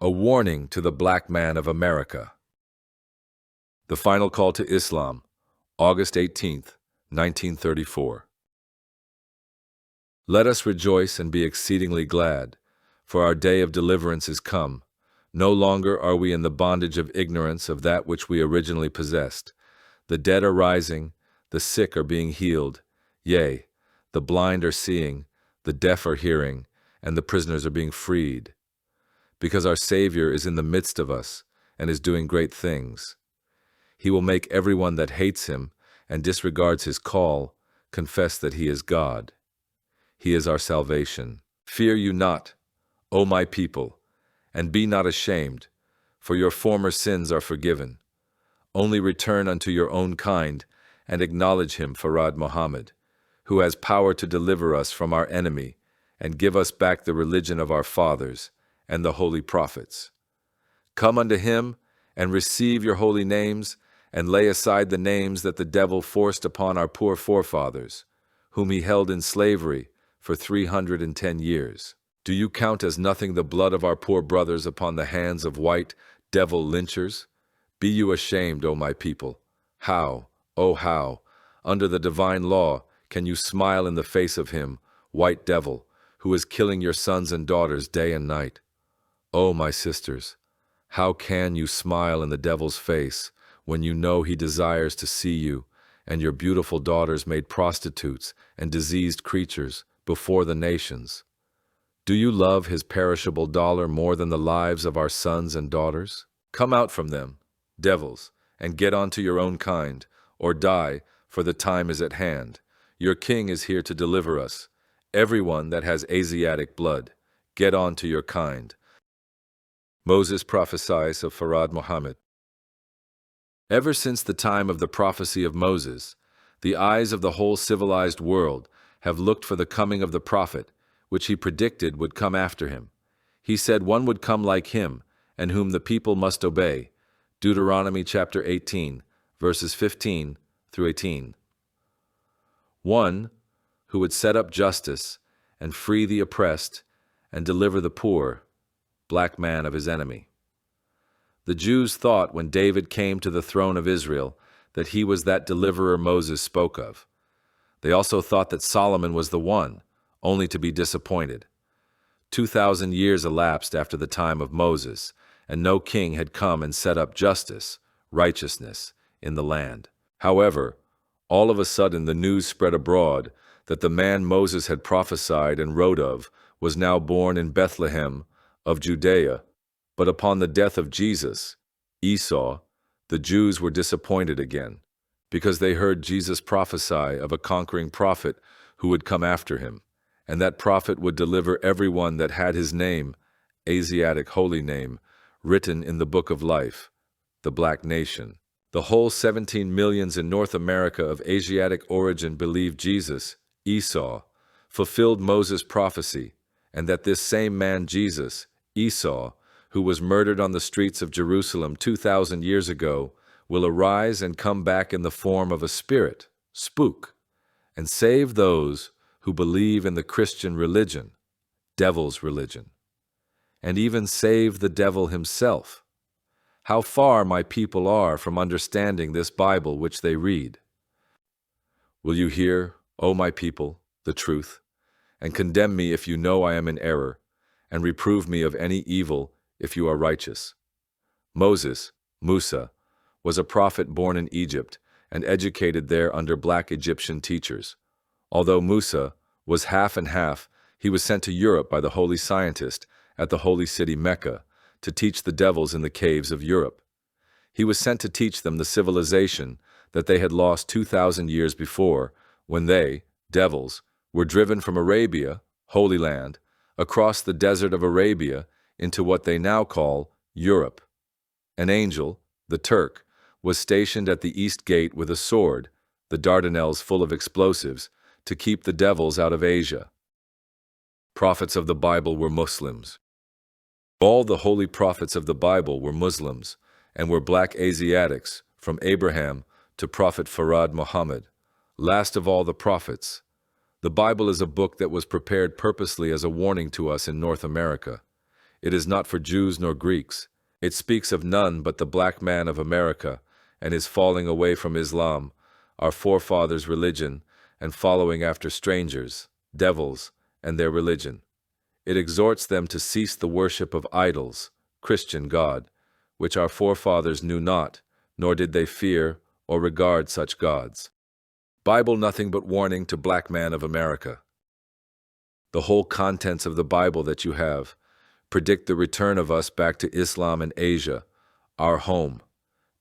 A warning to the black man of America. The final call to Islam, August 18th, 1934. Let us rejoice and be exceedingly glad, for our day of deliverance is come. No longer are we in the bondage of ignorance of that which we originally possessed. The dead are rising, the sick are being healed, yea, the blind are seeing, the deaf are hearing, and the prisoners are being freed. Because our Savior is in the midst of us and is doing great things. He will make everyone that hates him and disregards his call confess that he is God. He is our salvation. Fear you not, O my people, and be not ashamed, for your former sins are forgiven. Only return unto your own kind and acknowledge him, Farad Muhammad, who has power to deliver us from our enemy and give us back the religion of our fathers and the holy prophets. Come unto him and receive your holy names, and lay aside the names that the devil forced upon our poor forefathers, whom he held in slavery for 310 years. Do you count as nothing the blood of our poor brothers upon the hands of white devil lynchers? Be you ashamed, O my people. How, oh how, under the divine law, can you smile in the face of him, white devil, who is killing your sons and daughters day and night? Oh, my sisters, how can you smile in the devil's face when you know he desires to see you and your beautiful daughters made prostitutes and diseased creatures before the nations? Do you love his perishable dollar more than the lives of our sons and daughters? Come out from them, devils, and get on to your own kind, or die, for the time is at hand. Your king is here to deliver us. Everyone that has Asiatic blood, get on to your kind. Moses prophesies of Farad Muhammad. Ever since the time of the prophecy of Moses, the eyes of the whole civilized world have looked for the coming of the prophet, which he predicted would come after him. He said one would come like him, and whom the people must obey. Deuteronomy chapter 18, verses 15 through 18. One who would set up justice and free the oppressed and deliver the poor, Blackman of his enemy. The Jews thought when David came to the throne of Israel that he was that deliverer Moses spoke of. They also thought that Solomon was the one, only to be disappointed. 2,000 years elapsed after the time of Moses, and no king had come and set up justice, righteousness, in the land. However, all of a sudden the news spread abroad that the man Moses had prophesied and wrote of was now born in Bethlehem of Judea. But upon the death of Jesus, Esau, the Jews were disappointed again, because they heard Jesus prophesy of a conquering prophet who would come after him, and that prophet would deliver everyone that had his name, Asiatic holy name, written in the book of life, the black nation. The whole 17 millions in North America of Asiatic origin believed Jesus, Esau, fulfilled Moses' prophecy, and that this same man Jesus, Esau, who was murdered on the streets of Jerusalem 2,000 years ago, will arise and come back in the form of a spirit, spook, and save those who believe in the Christian religion, devil's religion, and even save the devil himself. How far my people are from understanding this Bible which they read. Will you hear, O my people, the truth, and condemn me if you know I am in error, and reprove me of any evil if you are righteous? Moses, Musa, was a prophet born in Egypt and educated there under black Egyptian teachers. Although Musa was half and half, he was sent to Europe by the holy scientist at the holy city Mecca to teach the devils in the caves of Europe. He was sent to teach them the civilization that they had lost 2,000 years before, when they, devils, were driven from Arabia, Holy Land, across the desert of Arabia into what they now call Europe. An angel, the Turk, was stationed at the east gate with a sword, the Dardanelles full of explosives, to keep the devils out of Asia. Prophets of the Bible were Muslims. All the holy prophets of the Bible were Muslims and were black Asiatics, from Abraham to Prophet Farad Muhammad, last of all the prophets. The Bible is a book that was prepared purposely as a warning to us in North America. It is not for Jews nor Greeks. It speaks of none but the black man of America and his falling away from Islam, our forefathers' religion, and following after strangers, devils, and their religion. It exhorts them to cease the worship of idols, Christian God, which our forefathers knew not, nor did they fear or regard such gods. Bible nothing but warning to black man of America. The whole contents of the Bible that you have predict the return of us back to Islam and Asia, our home.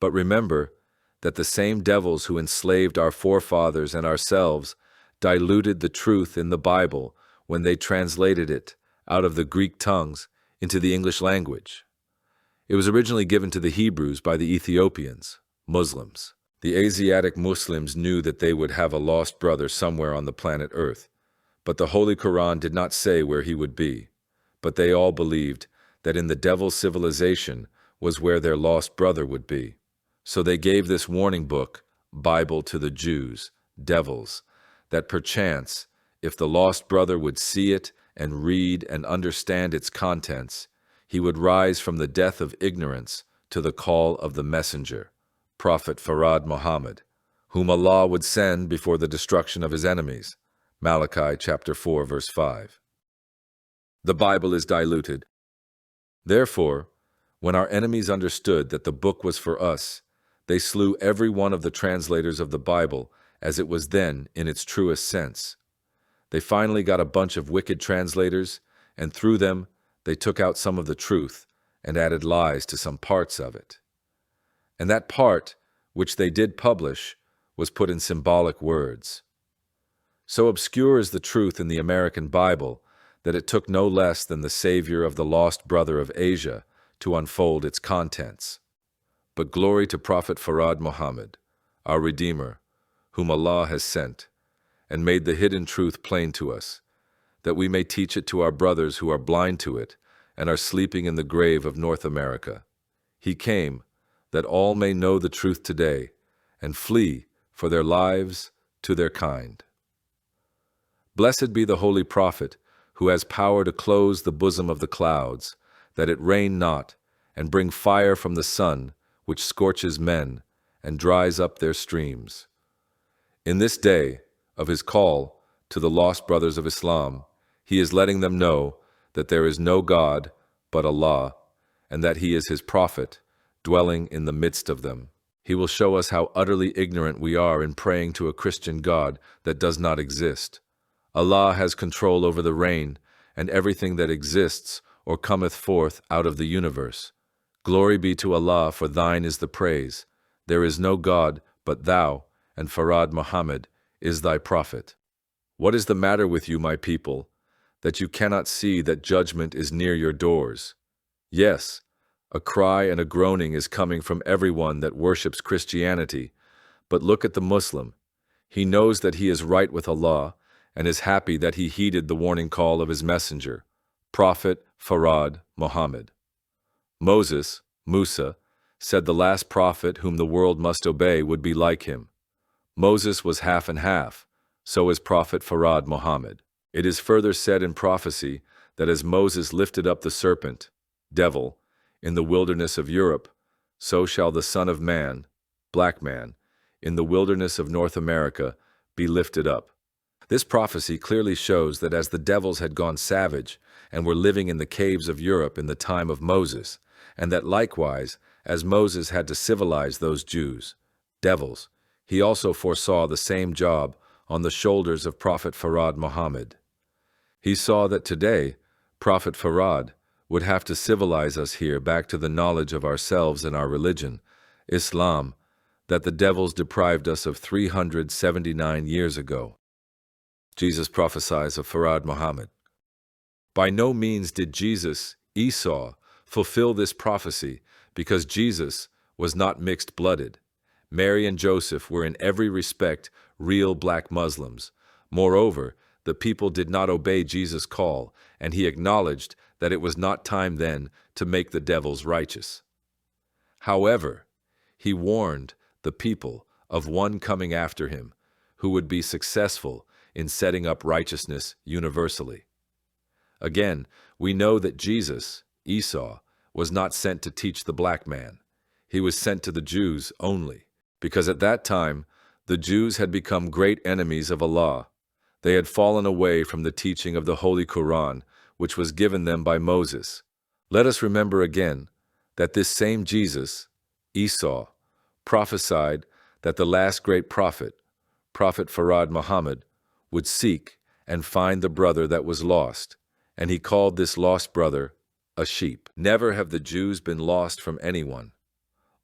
But remember that the same devils who enslaved our forefathers and ourselves diluted the truth in the Bible when they translated it out of the Greek tongues into the English language. It was originally given to the Hebrews by the Ethiopians, Muslims. The Asiatic Muslims knew that they would have a lost brother somewhere on the planet Earth, but the Holy Quran did not say where he would be. But they all believed that in the devil's civilization was where their lost brother would be. So they gave this warning book, Bible, to the Jews, devils, that perchance, if the lost brother would see it and read and understand its contents, he would rise from the death of ignorance to the call of the messenger, Prophet Farad Muhammad, whom Allah would send before the destruction of his enemies. Malachi chapter 4, verse 5. The Bible is diluted. Therefore, when our enemies understood that the book was for us, they slew every one of the translators of the Bible as it was then in its truest sense. They finally got a bunch of wicked translators, and through them they took out some of the truth and added lies to some parts of it. And that part, which they did publish, was put in symbolic words. So obscure is the truth in the American Bible that it took no less than the Savior of the lost brother of Asia to unfold its contents. But glory to Prophet Farad Muhammad, our Redeemer, whom Allah has sent, and made the hidden truth plain to us, that we may teach it to our brothers who are blind to it and are sleeping in the grave of North America. He came, that all may know the truth today, and flee for their lives to their kind. Blessed be the Holy Prophet, who has power to close the bosom of the clouds, that it rain not, and bring fire from the sun, which scorches men, and dries up their streams. In this day of his call to the lost brothers of Islam, he is letting them know that there is no God but Allah, and that he is his prophet, dwelling in the midst of them. He will show us how utterly ignorant we are in praying to a Christian God that does not exist. Allah has control over the rain and everything that exists or cometh forth out of the universe. Glory be to Allah, for thine is the praise. There is no God but thou, and Farad Muhammad is thy prophet. What is the matter with you, my people, that you cannot see that judgment is near your doors? Yes, a cry and a groaning is coming from everyone that worships Christianity, but look at the Muslim. He knows that he is right with Allah, and is happy that he heeded the warning call of his messenger, Prophet Farad Muhammad. Moses, Musa, said the last prophet whom the world must obey would be like him. Moses was half and half, so is Prophet Farad Muhammad. It is further said in prophecy that as Moses lifted up the serpent, devil, in the wilderness of Europe, so shall the Son of Man, Blackman, in the wilderness of North America, be lifted up. This prophecy clearly shows that as the devils had gone savage and were living in the caves of Europe in the time of Moses, and that likewise, as Moses had to civilize those Jews, devils, he also foresaw the same job on the shoulders of Prophet Farad Muhammad. He saw that today, Prophet Farad would have to civilize us here back to the knowledge of ourselves and our religion, Islam, that the devils deprived us of 379 years ago. Jesus prophesies of Farad Muhammad. By no means did Jesus, Esau, fulfill this prophecy, because Jesus was not mixed-blooded. Mary and Joseph were in every respect real black Muslims. Moreover, the people did not obey Jesus' call, and he acknowledged that it was not time then to make the devils righteous. However, he warned the people of one coming after him who would be successful in setting up righteousness universally. Again, we know that Jesus, Esau, was not sent to teach the black man. He was sent to the Jews only, because at that time the Jews had become great enemies of Allah. They had fallen away from the teaching of the Holy Quran, which was given them by Moses. Let us remember again that this same Jesus, Esau, prophesied that the last great prophet, Prophet Farad Muhammad, would seek and find the brother that was lost, and he called this lost brother a sheep. Never have the Jews been lost from anyone.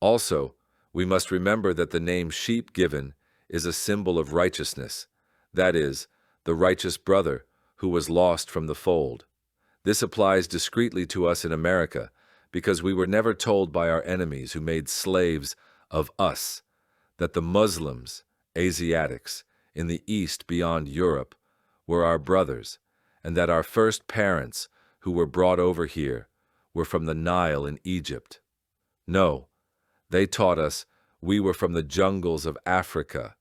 Also, we must remember that the name sheep given is a symbol of righteousness, that is, the righteous brother who was lost from the fold. This applies discreetly to us in America, because we were never told by our enemies who made slaves of us that the Muslims, Asiatics, in the East beyond Europe, were our brothers, and that our first parents, who were brought over here, were from the Nile in Egypt. No, they taught us we were from the jungles of Africa,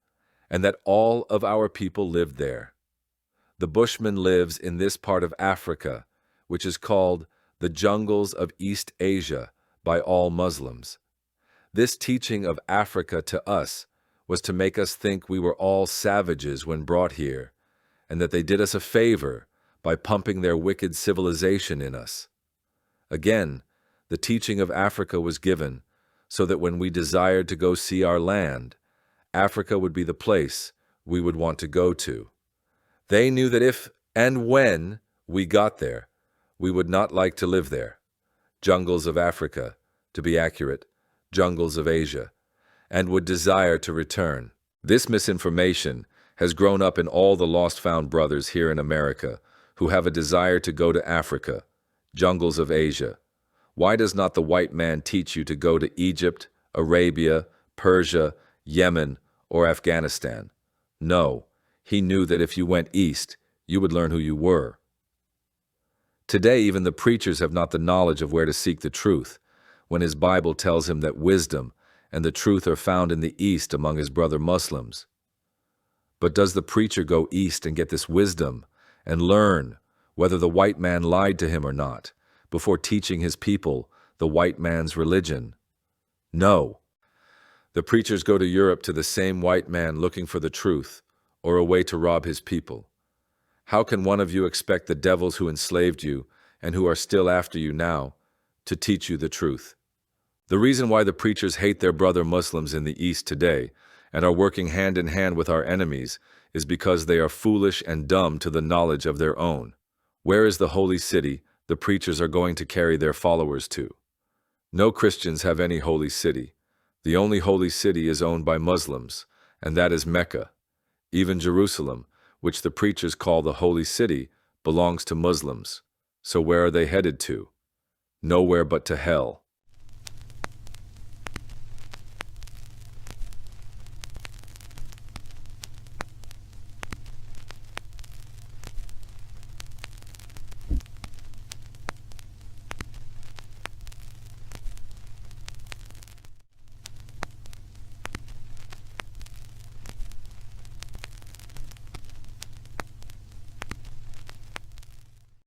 and that all of our people lived there. The Bushman lives in this part of Africa, which is called the jungles of East Asia by all Muslims. This teaching of Africa to us was to make us think we were all savages when brought here, and that they did us a favor by pumping their wicked civilization in us. Again, the teaching of Africa was given so that when we desired to go see our land, Africa would be the place we would want to go to. They knew that if and when we got there, we would not like to live there. Jungles of Africa, to be accurate, jungles of Asia, and would desire to return. This misinformation has grown up in all the lost-found brothers here in America who have a desire to go to Africa, jungles of Asia. Why does not the white man teach you to go to Egypt, Arabia, Persia, Yemen, or Afghanistan? No, he knew that if you went east, you would learn who you were. Today, even the preachers have not the knowledge of where to seek the truth, when his Bible tells him that wisdom and the truth are found in the East among his brother Muslims. But does the preacher go east and get this wisdom and learn whether the white man lied to him or not before teaching his people the white man's religion? No. The preachers go to Europe to the same white man looking for the truth or a way to rob his people. How can one of you expect the devils who enslaved you and who are still after you now to teach you the truth? The reason why the preachers hate their brother Muslims in the East today and are working hand in hand with our enemies is because they are foolish and dumb to the knowledge of their own. Where is the holy city the preachers are going to carry their followers to? No Christians have any holy city. The only holy city is owned by Muslims, and that is Mecca. Even Jerusalem, which the preachers call the holy city, belongs to Muslims. So where are they headed to? Nowhere but to hell.